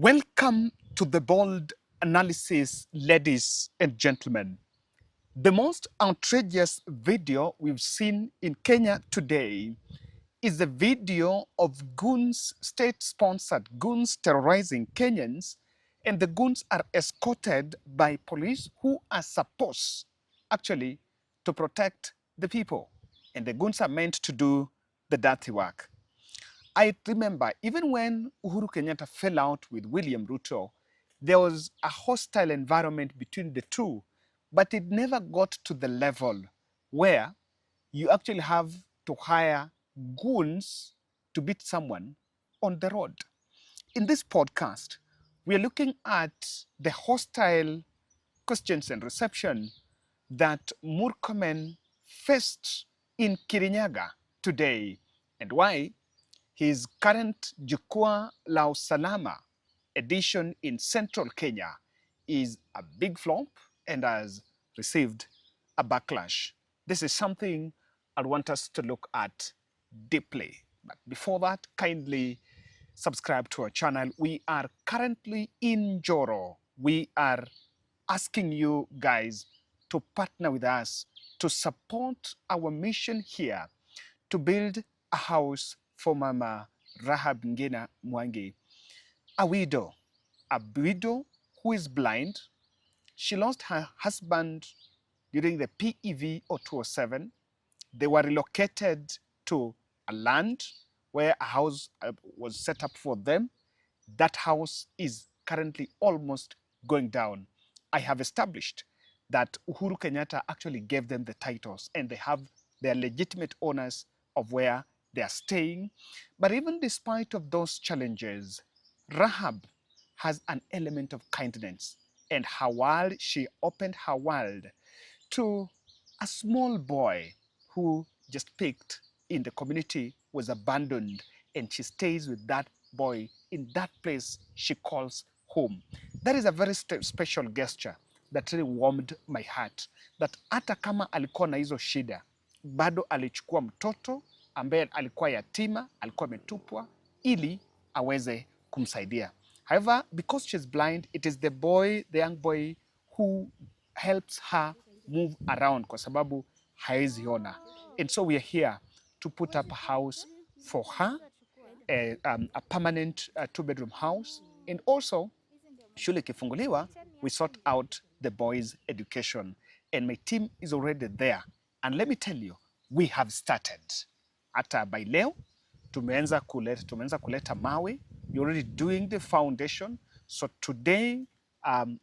Welcome to the bold analysis, ladies and gentlemen. The most outrageous video we've seen in Kenya today is the video of goons, state-sponsored goons terrorizing Kenyans, and the goons are escorted by police who are supposed actually to protect the people, and the goons are meant to do the dirty work. I remember even when Uhuru Kenyatta fell out with William Ruto, there was a hostile environment between the two, but it never got to the level where you actually have to hire goons to beat someone on the road. In this podcast, we are looking at the hostile questions and reception that Murkomen faced in Kirinyaga today, and why his current Jukwaa la Usalama edition in central Kenya is a big flop and has received a backlash. This is something I want us to look at deeply. But before that, kindly subscribe to our channel. We are currently in Njoro. We are asking you guys to partner with us to support our mission here to build a house for Mama Rahab Ngina Mwangi, a widow who is blind. She lost her husband during the PEV or 207. They were relocated to a land where a house was set up for them. That house is currently almost going down. I have established that Uhuru Kenyatta actually gave them the titles and they have their legitimate owners of where they are staying. But even despite of those challenges, Rahab has an element of kindness, and her world, she opened her world to a small boy who just picked in the community, was abandoned, and she stays with that boy in that place she calls home. That is a very special gesture that really warmed my heart, that hata kama alikuwa na hizo shida, bado alichukua mtoto ambaye alikuwa yatima, alikuwa ametupwa, ili aweze kumsaidia. However, because she's blind, it is the young boy who helps her move around kwa sababu haezi ona. And so we are here to put up a house for her, a permanent two-bedroom house, and also shule kifunguliwa, we sort out the boys' education. And my team is already there. And let me tell you, we have started. Hata by leo tumeanza kuleta mawe. You're already doing the foundation. So today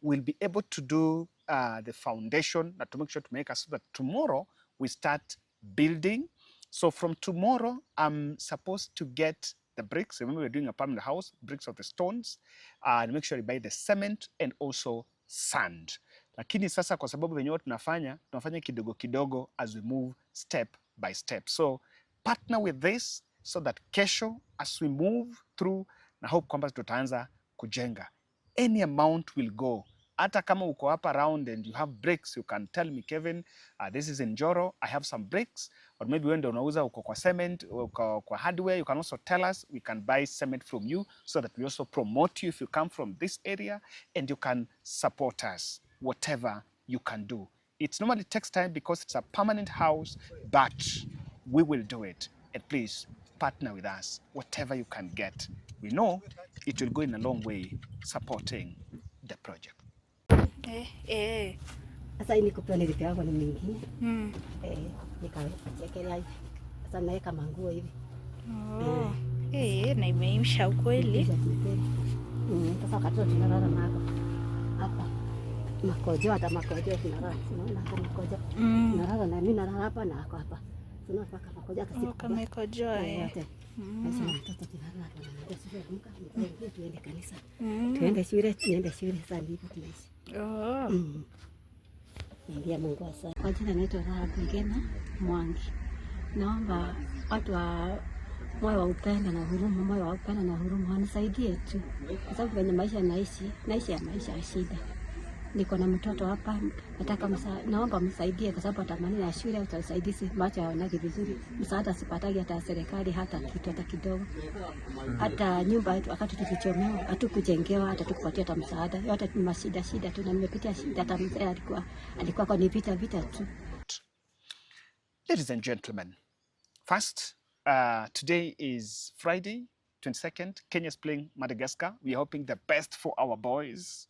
we'll be able to do the foundation to make sure to make us so that tomorrow we start building. So from tomorrow, I'm supposed to get the bricks. Remember, we're doing a permanent house, bricks of the stones, and make sure you buy the cement and also sand. Lakini sasa kwa sababu venyewe tunafanya kidogo kidogo as we move step by step. So partner with this so that kesho as we move through, na hope kwamba tutaanza kujenga. Any amount will go. Hata kama uko up around and you have bricks, you can tell me, Kevin, this is in Njoro, I have some bricks. Or maybe when unauza uko kwa cement, uko kwa hardware, you can also tell us, we can buy cement from you so that we also promote you if you come from this area, and you can support us, whatever you can do. It normally takes time because it's a permanent house, but we will do it. And please partner with us, whatever you can get. We know it will go in a long way supporting the project. Sasa ini kupewa nilipewa ni mingi. Nikachekelea hivi. Sasa naweka manguo hivi. Na imeisha ukweli. Sasa wakati tunalala nako hapa. Makojo tunalala. Unaona hapa makojo. Tunalala na mimi nalala hapa na ako hapa. Tunapaka makojo hata siku. Kama makojo yote. Sasa mtoto tunalala na sisi tuende kanisa. Tuende shule sasa ndipo tunaishi. Ndiye Mungu asante. Kwa jina naitwa Rahab Ngina Mwangi. Naomba watu wa moyo wa upendo na huruma wanisaidie tu. Kwa sababu kwenye maisha naishi ya maisha ya shida. niko na mtoto hapa, nataka naomba msaidie kwa sababu atamani na shule au usaidizi, macho yaonage vizuri, msaada sipatagi hata serikali, hata kitu hata kidogo, hata nyumba yetu wakati tukichomewa hatukujengewa, hata tukupatia hata msaada, yote ni shida tu, na nimepitia shida, hata mzee alikuwa kwa ni vita tu. Ladies and gentlemen, first, today is Friday, 22nd. Kenya's playing Madagascar. We are hoping the best for our boys.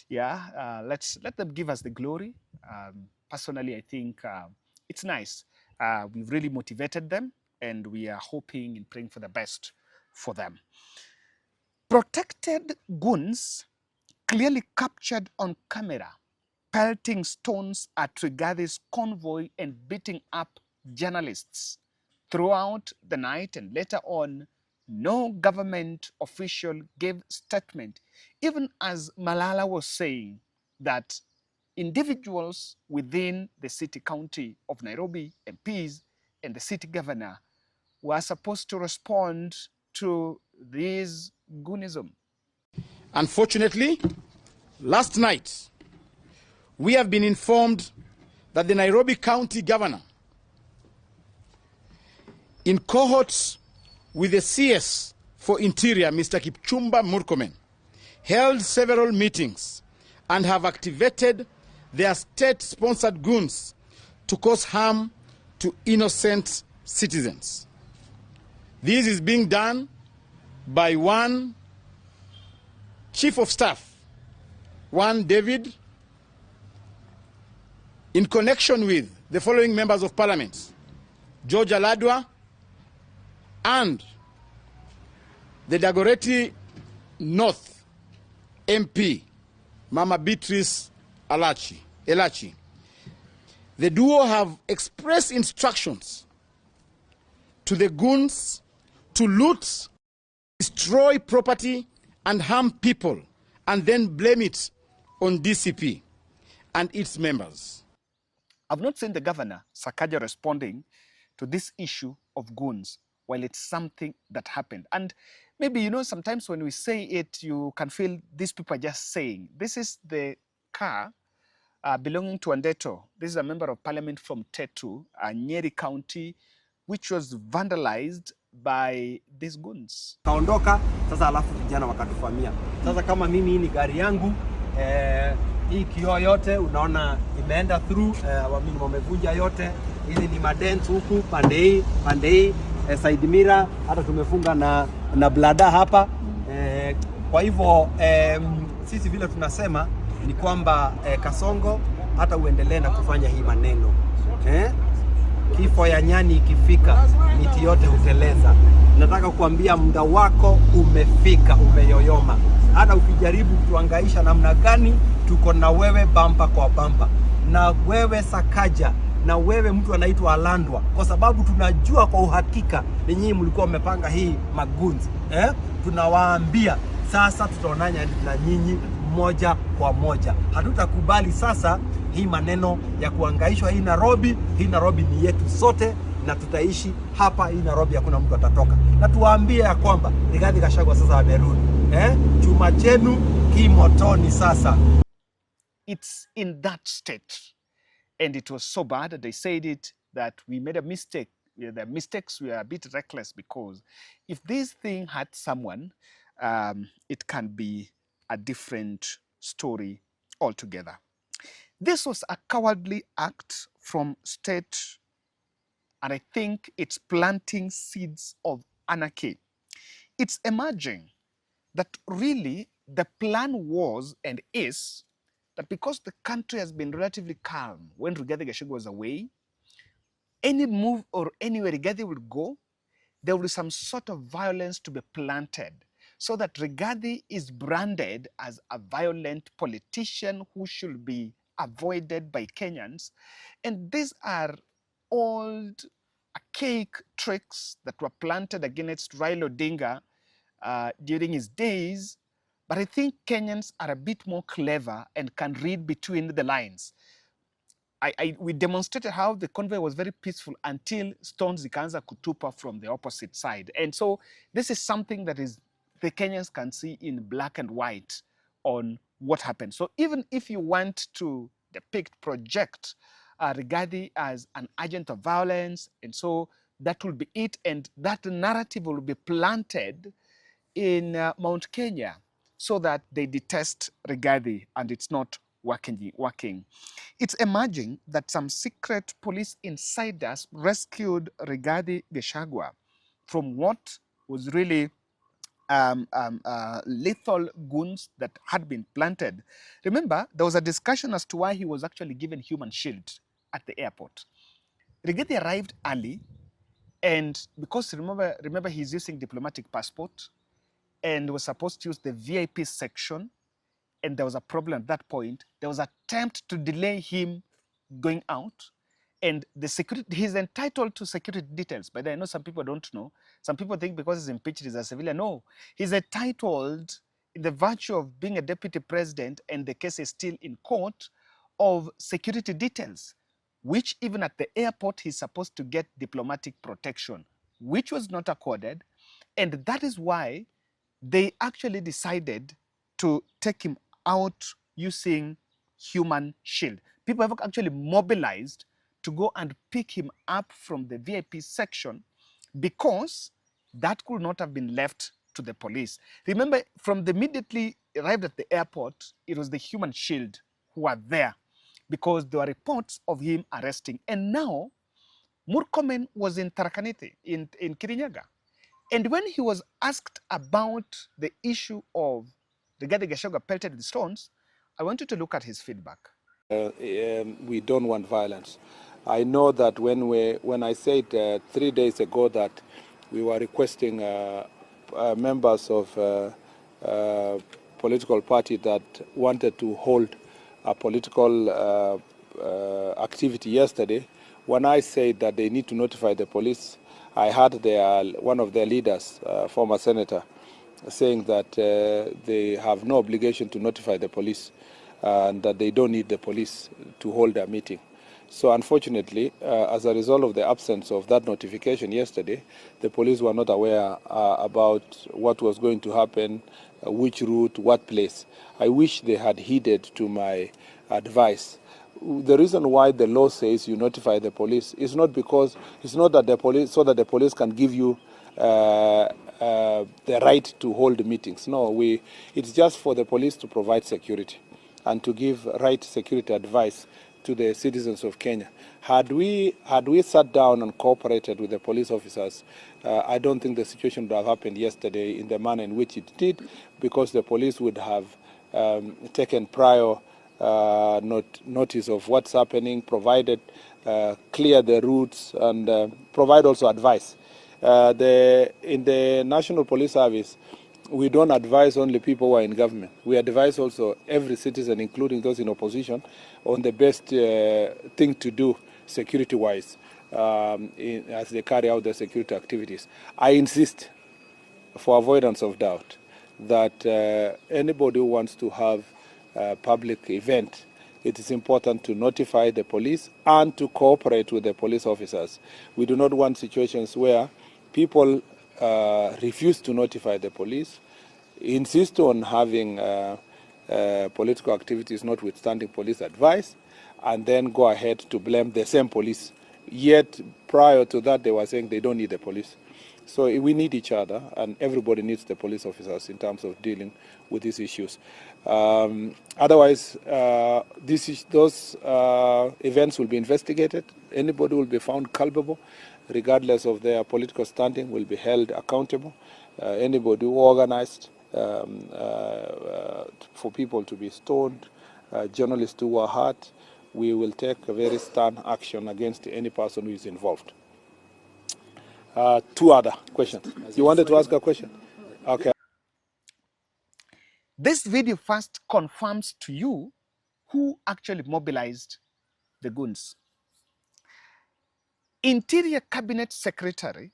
Yeah, let them give us the glory. Personally, I think it's nice. We've really motivated them, and we are hoping and praying for the best for them. Protected goons clearly captured on camera, pelting stones at Rigathi's convoy and beating up journalists throughout the night, and later on, no government official gave statement, even as Malala was saying that individuals within the city county of Nairobi, MPs, and the city governor were supposed to respond to this goonism. Unfortunately, last night, we have been informed that the Nairobi County Governor, in cohorts with the CS for Interior, Mr. Kipchumba Murkomen, held several meetings and have activated their state-sponsored goons to cause harm to innocent citizens. This is being done by one Chief of Staff, one David, in connection with the following members of Parliament: George Aladwa and the Dagoretti North MP, Mama Beatrice Elachi. The duo have expressed instructions to the goons to loot, destroy property, and harm people, and then blame it on DCP and its members. I've not seen the governor, Sakaja, responding to this issue of goons, while it's something that happened. And maybe, you know, sometimes when we say it, you can feel these people are just saying. This is the car belonging to Andeto. This is a member of parliament from Tetu, Nyeri County, which was vandalized by these goons. Kaondoka, sasa alafu vijana wakatufamia. Sasa kama mimi hii ni gari yangu, hii kioo yote unaona imeenda through, mimi wamevunja yote. Hizi ni madents huku pande hii, side mirror, hata tumefunga na blada hapa. Kwa hivyo sisi vile tunasema ni kwamba Kasongo hata uendelee na kufanya hii maneno. Kifo ya nyani ikifika, miti yote huteleza. Nataka kuambia muda wako umefika, umeyoyoma. Hata ukijaribu kutuangaisha namna gani, tuko na wewe bampa kwa bampa. Na wewe Sakaja, na wewe mtu anaitwa Alandwa, kwa sababu tunajua kwa uhakika ni nyinyi mlikuwa mmepanga hii magunzi. Tunawaambia sasa tutaonana na nyinyi moja kwa moja. Hatutakubali sasa hii maneno ya kuangaishwa hii Nairobi. Hii Nairobi ni yetu sote na tutaishi hapa. Hii Nairobi hakuna mtu atatoka. Na tuwaambie ya kwamba Rigathi Gachagua sasa amerudi. Chuma chenu kimotoni sasa. It's in that state. And it was so bad that they said it that we made a mistake. The mistakes were a bit reckless, because if this thing had someone, it can be a different story altogether. This was a cowardly act from state, and I think it's planting seeds of anarchy. It's emerging that really the plan was and is that because the country has been relatively calm when Rigathi Gachagua was away, any move or anywhere Rigathi would go, there will be some sort of violence to be planted, so that Rigathi is branded as a violent politician who should be avoided by Kenyans. And these are old, archaic tricks that were planted against Raila Odinga during his days. But I think Kenyans are a bit more clever and can read between the lines. We demonstrated how the convoy was very peaceful until stones zikaanza kutupa from the opposite side. And so this is something that is the Kenyans can see in black and white on what happened. So even if you want to depict, project Rigathi as an agent of violence, and so that will be it, and that narrative will be planted in Mount Kenya so that they detest Rigathi, and it's not working. It's emerging that some secret police insiders rescued Rigathi Gachagua from what was really lethal goons that had been planted. Remember, there was a discussion as to why he was actually given human shield at the airport. Rigathi arrived early, and because remember he's using diplomatic passport and was supposed to use the VIP section, and there was a problem at that point. There was an attempt to delay him going out, and the security, he's entitled to security details. But I know some people don't know. Some people think because he's impeached, he's a civilian. No, he's entitled, in the virtue of being a deputy president, and the case is still in court, of security details, which even at the airport, he's supposed to get diplomatic protection, which was not accorded. And that is why they actually decided to take him out using human shield. People have actually mobilized to go and pick him up from the VIP section because that could not have been left to the police. Remember, from the immediately arrived at the airport, it was the human shield who were there because there were reports of him arresting. And now, Murkomen was in Tarakaniti, in Kirinyaga. And when he was asked about the issue of Rigathi Gachagua pelted with stones, I want you to look at his feedback. We don't want violence. I know that when I said 3 days ago that we were requesting members of political party that wanted to hold a political activity yesterday, when I said that they need to notify the police, I heard one of their leaders, former senator, saying that they have no obligation to notify the police and that they don't need the police to hold a meeting. So unfortunately, as a result of the absence of that notification yesterday, the police were not aware about what was going to happen, which route, what place. I wish they had heeded to my advice. The reason why the law says you notify the police is not because it's not that the police so that the police can give you the right to hold meetings. No, it's just for the police to provide security and to give right security advice to the citizens of Kenya. Had we sat down and cooperated with the police officers, I don't think the situation would have happened yesterday in the manner in which it did, because the police would have taken prior notice of what's happening, provided clear the routes, and provide also advice. In the National Police Service, we don't advise only people who are in government. We advise also every citizen, including those in opposition, on the best thing to do security-wise as they carry out their security activities. I insist, for avoidance of doubt, that anybody who wants to have a public event, it is important to notify the police and to cooperate with the police officers. We do not want situations where people refuse to notify the police, insist on having political activities notwithstanding police advice, and then go ahead to blame the same police. Yet prior to that, they were saying they don't need the police. So we need each other, and everybody needs the police officers in terms of dealing with these issues. Otherwise, those events will be investigated. Anybody will be found culpable, regardless of their political standing, will be held accountable. Anybody who organized for people to be stoned, journalists who were hurt, we will take a very stern action against any person who is involved. Two other questions. You wanted to ask a question? Okay. This video first confirms to you who actually mobilized the goons. Interior Cabinet Secretary,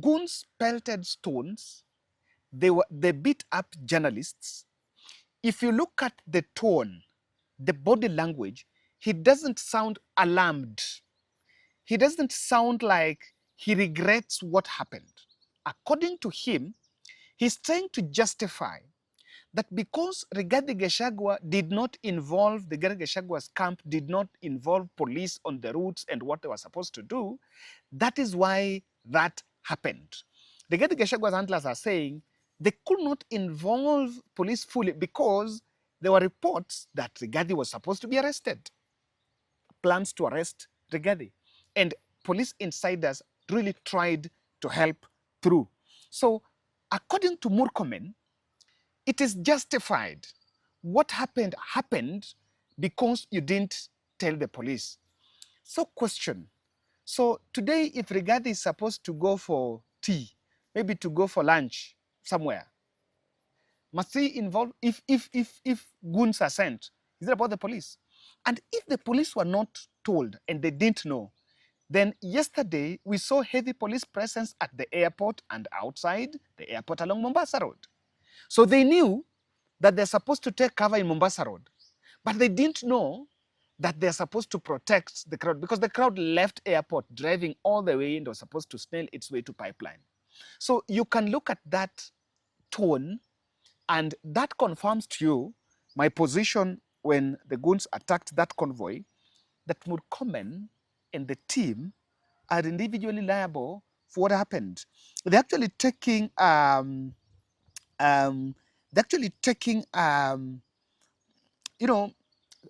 goons pelted stones, they beat up journalists. If you look at the tone, the body language, he doesn't sound alarmed. He doesn't sound like he regrets what happened. According to him, he's trying to justify that because Rigathi Gachagua did not involve, the Rigathi Gachagua's camp did not involve police on the routes and what they were supposed to do, that is why that happened. The Rigathi Gachagua's handlers are saying they could not involve police fully because there were reports that Rigathi was supposed to be arrested, plans to arrest Rigathi. And police insiders really tried to help through. So according to Murkomen, it is justified. What happened happened because you didn't tell the police. So question. So today, if Rigathi is supposed to go for tea, maybe to go for lunch somewhere, must he involve, if goons are sent, is it about the police? And if the police were not told and they didn't know, then yesterday we saw heavy police presence at the airport and outside the airport along Mombasa Road. So they knew that they're supposed to take cover in Mombasa Road, but they didn't know that they're supposed to protect the crowd because the crowd left airport driving all the way and was supposed to snail its way to pipeline. So you can look at that tone, and that confirms to you my position when the goons attacked that convoy, that Murkomen and the team are individually liable for what happened. They're actually taking you know,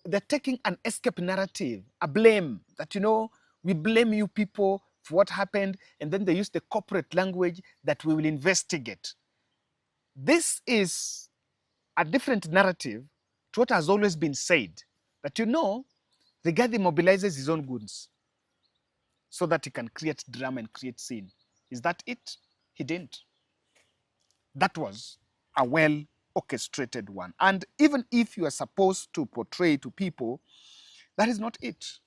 they're taking an escape narrative, a blame that, you know, we blame you people for what happened, and then they use the corporate language that we will investigate. This is a different narrative to what has always been said, that, you know, Rigathi mobilizes his own goons so that he can create drama and create scene. Is that it? He didn't. That was a well orchestrated one. And even if you are supposed to portray to people, that is not it.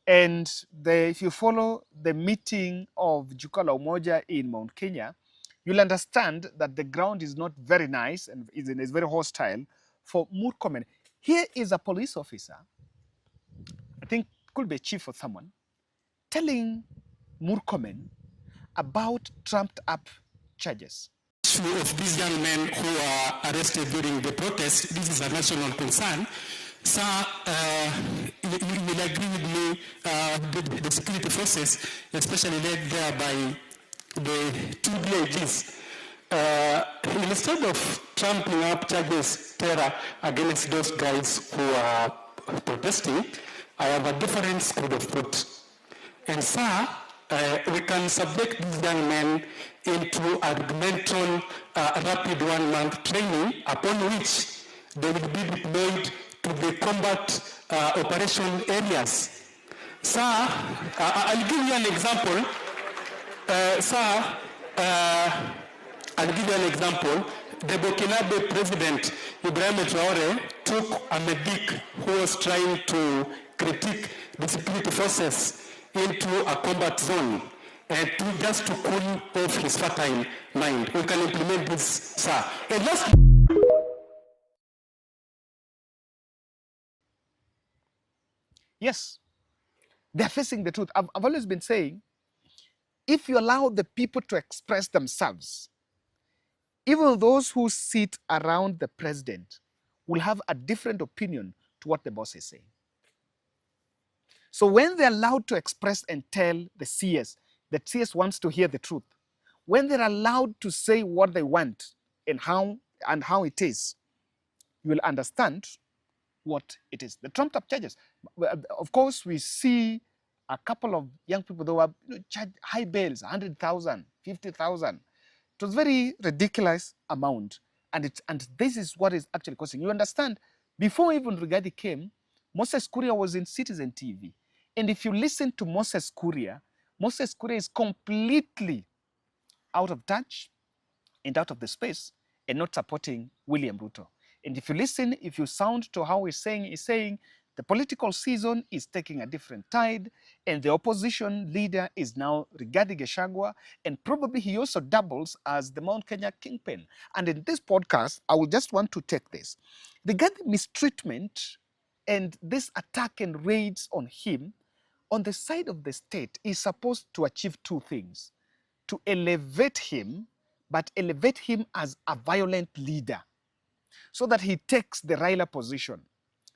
And if you follow the meeting of Jukwaa la Umoja in Mount Kenya, you'll understand that the ground is not very nice and is very hostile for Murkomen. Here is a police officer, I think could be a chief or someone, telling Murkomen about trumped up charges. Of these young men who are arrested during the protest, this is a national concern. Sir, you will agree with me, the security forces, especially led there by the two DIGs, instead of trumping up charges terror against those guys who are protesting, I have a different school of thought. And sir, we can subject these young men into a regimental rapid 1 month training upon which they will be deployed to the combat operation areas. Sir, I'll give you an example. I'll give you an example. The Burkinabe president, Ibrahim Traore, took a medic who was trying to critique the security forces into a combat zone and just to cool off his fertile mind. We can implement this, sir. And last... Yes, they're facing the truth. I've always been saying, if you allow the people to express themselves, even those who sit around the president will have a different opinion to what the boss is saying. So when they're allowed to express and tell the CS, the CS wants to hear the truth. When they're allowed to say what they want and how it is, you will understand what it is. The trumped up charges. Of course, we see a couple of young people that were charged high bails, 100,000, 50,000. It was very ridiculous amount. And this is what is actually causing. You understand, before even Rigathi came, Moses Kuria was in Citizen TV. And if you listen to Moses Kuria is completely out of touch and out of the space and not supporting William Ruto. And if you listen, if you sound to how he's saying the political season is taking a different tide, and the opposition leader is now Rigathi Gachagua, and probably he also doubles as the Mt Kenya kingpin. And in this podcast, I will just want to take this. Rigathi mistreatment and this attack and raids on him on the side of the state is supposed to achieve two things: to elevate him, but elevate him as a violent leader. so that he takes the Raila position.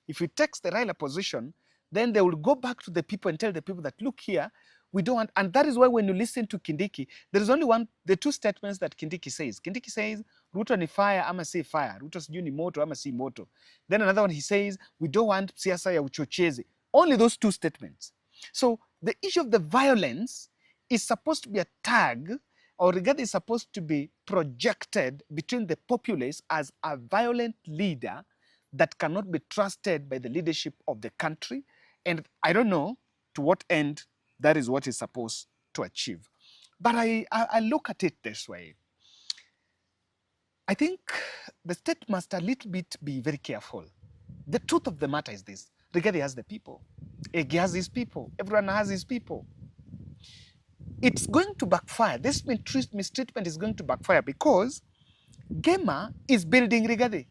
If he takes the Raila position, then they will go back to the people and tell the people that, look here, we don't want, and that is why when you listen to Kindiki, there is only the two statements that Kindiki says. Kindiki says, Ruto ni fire, ama si fire. Ruto sijui ni moto, ama si moto. Then another one he says, we don't want siasa ya uchochezi. Only those two statements. So the issue of the violence is supposed to be a tag, or Rigathi is supposed to be projected between the populace as a violent leader that cannot be trusted by the leadership of the country. And I don't know to what end that is what is supposed to achieve. But I look at it this way. I think the state must a little bit be very careful. The truth of the matter is this. Rigathi has the people. Ege has his people. Everyone has his people. It's going to backfire. This mistreatment is going to backfire because Gema is building Rigathi.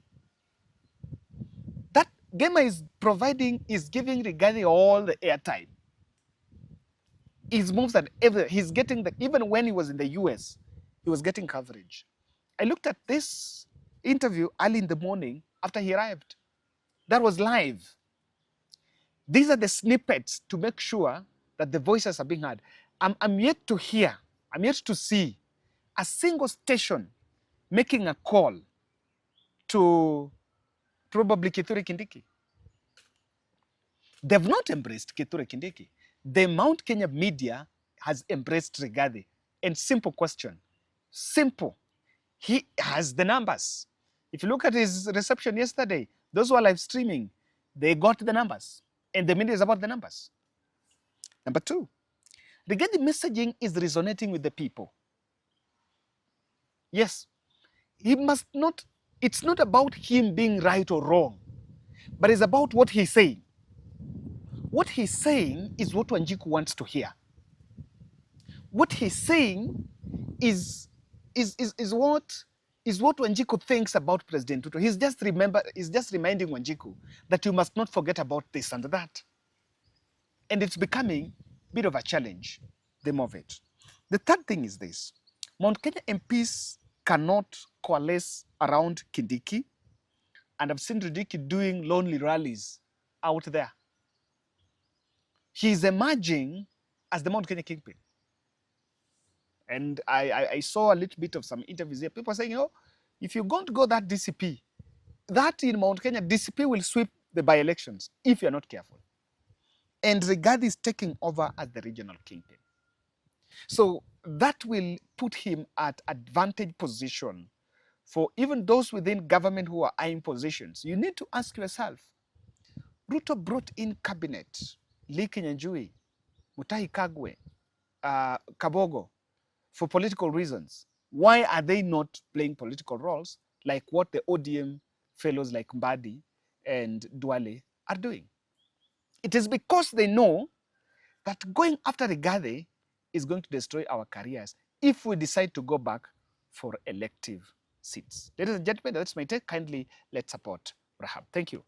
That Gema is giving Rigathi all the airtime. His moves that he's getting even when he was in the US, he was getting coverage. I looked at this interview early in the morning after he arrived. That was live. These are the snippets to make sure that the voices are being heard. I'm yet to hear, I'm yet to see a single station making a call to probably Kithure Kindiki. They've not embraced Kithure Kindiki. The Mount Kenya media has embraced Rigathi. And simple question, simple. He has the numbers. If you look at his reception yesterday, those who are live streaming, they got the numbers. And the media is about the numbers. Number two, Rigathi messaging is resonating with the people. Yes, he must not, it's not about him being right or wrong, but it's about what he's saying. What he's saying is what Wanjiku wants to hear. What he's saying is what Wanjiku thinks about President Ruto. He's just reminding Wanjiku that you must not forget about this and that. And it's becoming a bit of a challenge, the more of it. The third thing is this. Mount Kenya MPs cannot coalesce around Kindiki, and I've seen Kindiki doing lonely rallies out there. He's emerging as the Mount Kenya kingpin. And I saw a little bit of some interviews here. People are saying, oh, if you're going to go that DCP, that in Mount Kenya, DCP will sweep the by-elections if you're not careful. And Rigathi is taking over as the regional kingpin. So that will put him at advantage position for even those within government who are eyeing positions. You need to ask yourself, Ruto brought in cabinet, Lee Kinyanjui, Mutahi Kagwe, Kabogo, for political reasons. Why are they not playing political roles like what the ODM fellows like Mbadi and Duale are doing? It is because they know that going after Rigathi is going to destroy our careers if we decide to go back for elective seats. Ladies and gentlemen, that's my take. Kindly let's support Rahab. Thank you.